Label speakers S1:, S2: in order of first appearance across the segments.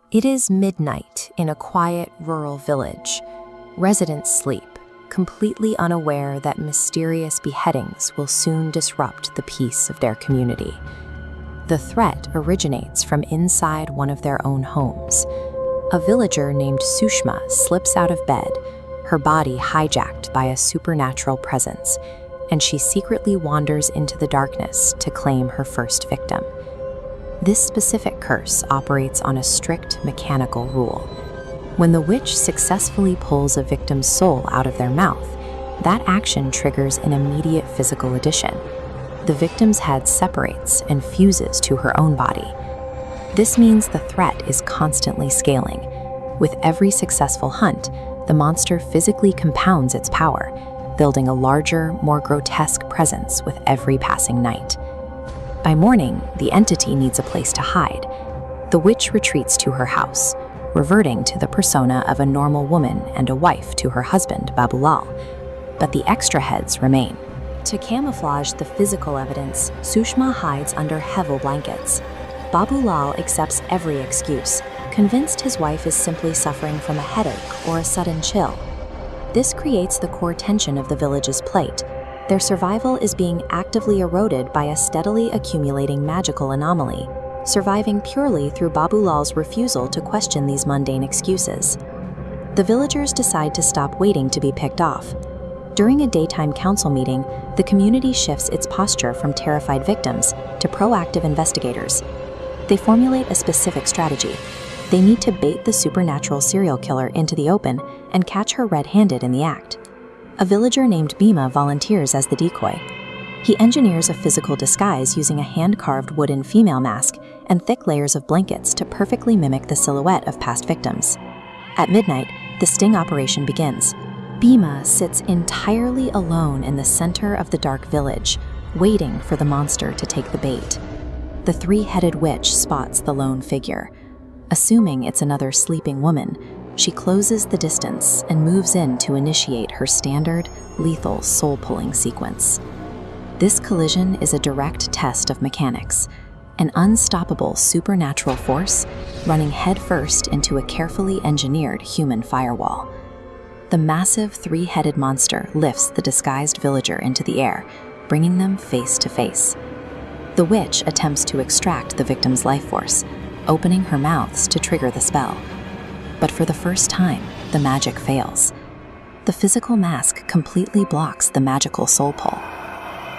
S1: It is midnight in a quiet rural village. Residents sleep, completely unaware that mysterious beheadings will soon disrupt the peace of their community. The threat originates from inside one of their own homes. A villager named Sushma slips out of bed, her body hijacked by a supernatural presence, and she secretly wanders into the darkness to claim her first victim. This specific curse operates on a strict mechanical rule. When the witch successfully pulls a victim's soul out of their mouth, that action triggers an immediate physical addition. The victim's head separates and fuses to her own body. This means the threat is constantly scaling. With every successful hunt, the monster physically compounds its power, building a larger, more grotesque presence with every passing night. By morning, the entity needs a place to hide. The witch retreats to her house, reverting to the persona of a normal woman and a wife to her husband, Babulal. But the extra heads remain. To camouflage the physical evidence, Sushma hides under hevel blankets. Babulal accepts every excuse, convinced his wife is simply suffering from a headache or a sudden chill. This creates the core tension of the village's plight. Their survival is being actively eroded by a steadily accumulating magical anomaly, surviving purely through Babulal's refusal to question these mundane excuses. The villagers decide to stop waiting to be picked off. During a daytime council meeting, the community shifts its posture from terrified victims to proactive investigators. They formulate a specific strategy. They need to bait the supernatural serial killer into the open and catch her red-handed in the act. A villager named Bhima volunteers as the decoy. He engineers a physical disguise using a hand-carved wooden female mask and thick layers of blankets to perfectly mimic the silhouette of past victims. At midnight, the sting operation begins. Bhima sits entirely alone in the center of the dark village, waiting for the monster to take the bait. The three-headed witch spots the lone figure. Assuming it's another sleeping woman, she closes the distance and moves in to initiate her standard, lethal soul-pulling sequence. This collision is a direct test of mechanics, an unstoppable supernatural force running headfirst into a carefully engineered human firewall. The massive three-headed monster lifts the disguised villager into the air, bringing them face to face. The witch attempts to extract the victim's life force, opening her mouths to trigger the spell. But for the first time, the magic fails. The physical mask completely blocks the magical soul pull.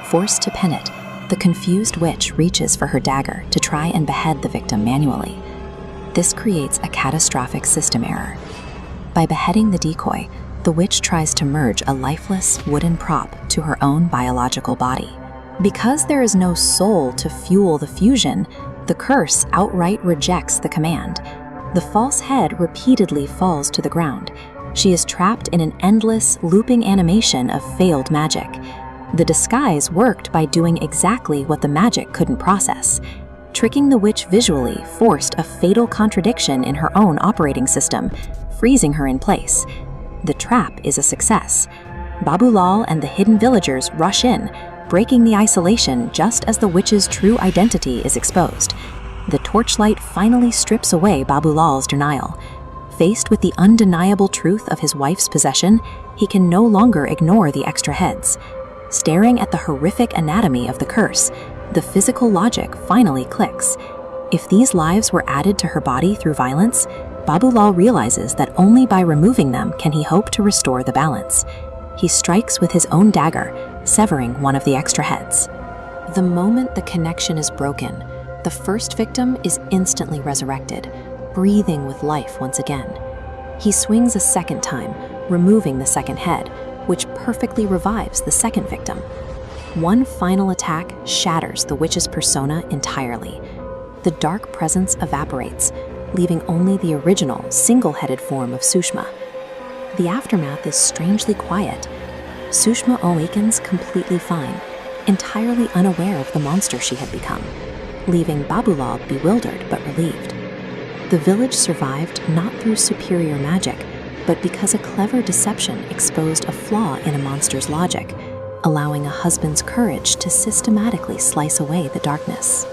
S1: Forced to pin it, the confused witch reaches for her dagger to try and behead the victim manually. This creates a catastrophic system error. By beheading the decoy, the witch tries to merge a lifeless wooden prop to her own biological body. Because there is no soul to fuel the fusion, the curse outright rejects the command. The false head repeatedly falls to the ground. She is trapped in an endless, looping animation of failed magic. The disguise worked by doing exactly what the magic couldn't process. Tricking the witch visually forced a fatal contradiction in her own operating system, freezing her in place. The trap is a success. Babulal and the hidden villagers rush in, breaking the isolation just as the witch's true identity is exposed. The torchlight finally strips away Babulal's denial. Faced with the undeniable truth of his wife's possession, he can no longer ignore the extra heads. Staring at the horrific anatomy of the curse, the physical logic finally clicks. If these lives were added to her body through violence, Babulal realizes that only by removing them can he hope to restore the balance. He strikes with his own dagger, severing one of the extra heads. The moment the connection is broken, the first victim is instantly resurrected, breathing with life once again. He swings a second time, removing the second head, which perfectly revives the second victim. One final attack shatters the witch's persona entirely. The dark presence evaporates, leaving only the original, single-headed form of Sushma. The aftermath is strangely quiet. Sushma awakens completely fine, entirely unaware of the monster she had become, leaving Babulal bewildered but relieved. The village survived not through superior magic, but because a clever deception exposed a flaw in a monster's logic, allowing a husband's courage to systematically slice away the darkness.